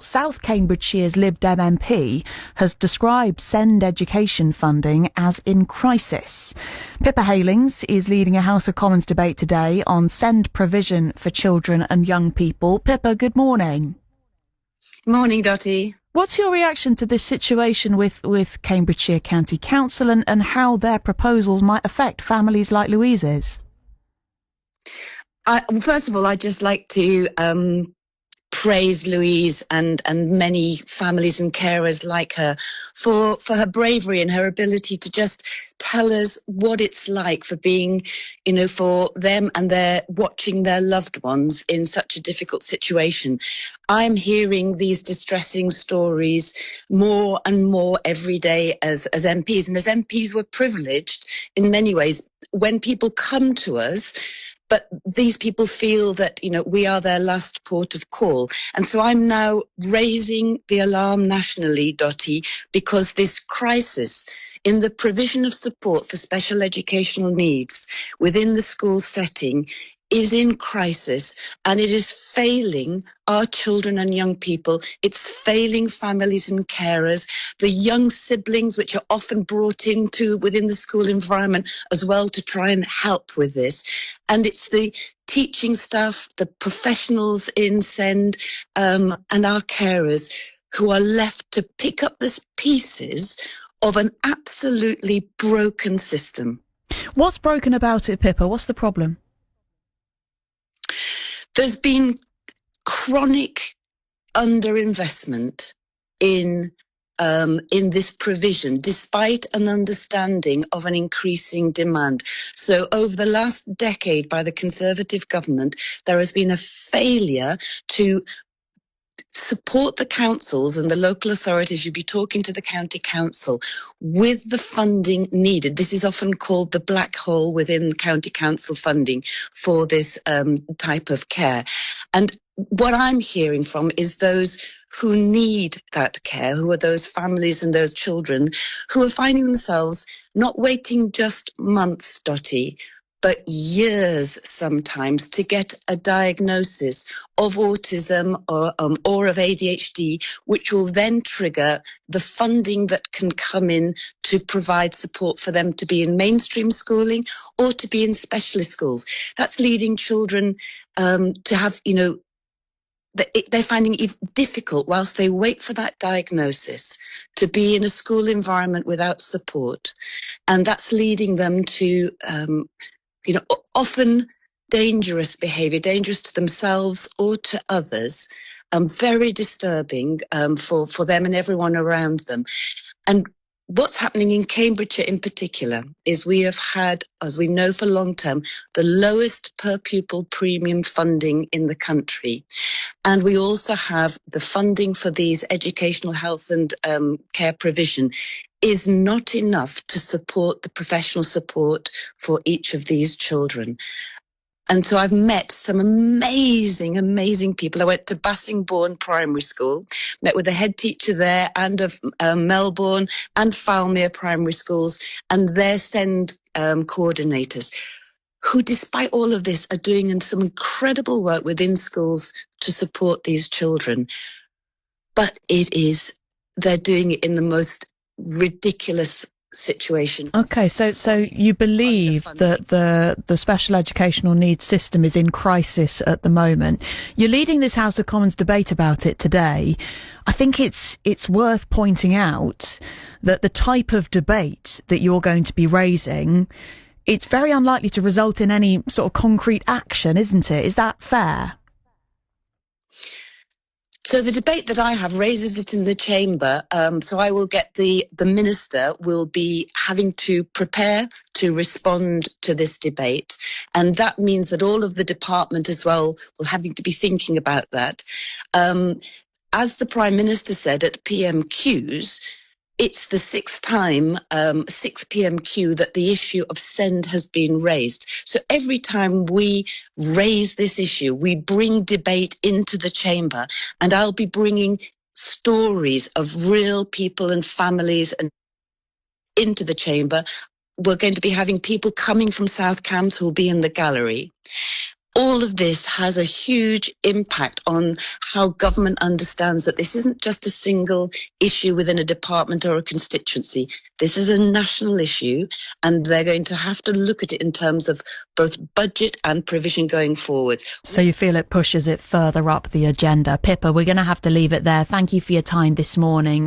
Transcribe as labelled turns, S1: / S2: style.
S1: South Cambridgeshire's Lib Dem MP has described SEND education funding as in crisis. Pippa Heylings is leading a House of Commons debate today on SEND provision for children and young people. Pippa, good morning.
S2: Morning, Dottie.
S1: What's your reaction to this situation with Cambridgeshire County Council and how their proposals might affect families like Louise's?
S2: First of all, I'd just like to praise Louise and many families and carers like her for her bravery and her ability to just tell us what it's like for being, for them and their watching their loved ones in such a difficult situation. I'm hearing these distressing stories more and more every day as MPs. And as MPs, we're privileged in many ways when people come to us. But these people feel that, we are their last port of call. And so I'm now raising the alarm nationally, Dottie, because this crisis in the provision of support for special educational needs within the school setting is in crisis, and it is failing our children and young people. It's failing families and carers, the young siblings, which are often brought into within the school environment as well to try and help with this. And it's the teaching staff, the professionals in SEND, and our carers who are left to pick up the pieces of an absolutely broken system.
S1: What's broken about it, Pippa? What's the problem?
S2: There's been chronic underinvestment in this provision, despite an understanding of an increasing demand. So over the last decade by the Conservative government, there has been a failure to support the councils and the local authorities. You'd be talking to the county council with the funding needed. This is often called the black hole within county council funding for this type of care. And what I'm hearing from is those who need that care, who are those families and those children who are finding themselves not waiting just months, Dottie, but years sometimes to get a diagnosis of autism or of ADHD, which will then trigger the funding that can come in to provide support for them to be in mainstream schooling or to be in specialist schools. That's leading children to have, they're finding it difficult whilst they wait for that diagnosis to be in a school environment without support. And that's leading them to often dangerous behaviour, dangerous to themselves or to others, very disturbing for them and everyone around them. And what's happening in Cambridgeshire in particular is we have had, as we know for long term, the lowest per pupil premium funding in the country. And we also have the funding for these educational health and care provision is not enough to support the professional support for each of these children. And so I've met some amazing, amazing people. I went to Bassingbourne Primary School, met with the head teacher there and of Melbourne and Falmere Primary Schools and their SEND coordinators, who despite all of this are doing some incredible work within schools to support these children. But they're doing it in the most ridiculous situation.
S1: Okay, so you believe that the special educational needs system is in crisis at the moment. You're leading this House of Commons debate about it today. I think it's worth pointing out that the type of debate that you're going to be raising, it's very unlikely to result in any sort of concrete action, isn't it? Is that fair?
S2: So the debate that I have raises it in the chamber. So I will get the minister will be having to prepare to respond to this debate. And that means that all of the department as well will having to be thinking about that. As the Prime Minister said at PMQs, it's the sixth PMQ that the issue of SEND has been raised. So every time we raise this issue, we bring debate into the chamber, and I'll be bringing stories of real people and families and into the chamber. We're going to be having people coming from South Cambs who will be in the gallery. all of this has a huge impact on how government understands that this isn't just a single issue within a department or a constituency. This is a national issue, and they're going to have to look at it in terms of both budget and provision going forward.
S1: So you feel it pushes it further up the agenda. Pippa, we're going to have to leave it there. Thank you for your time this morning.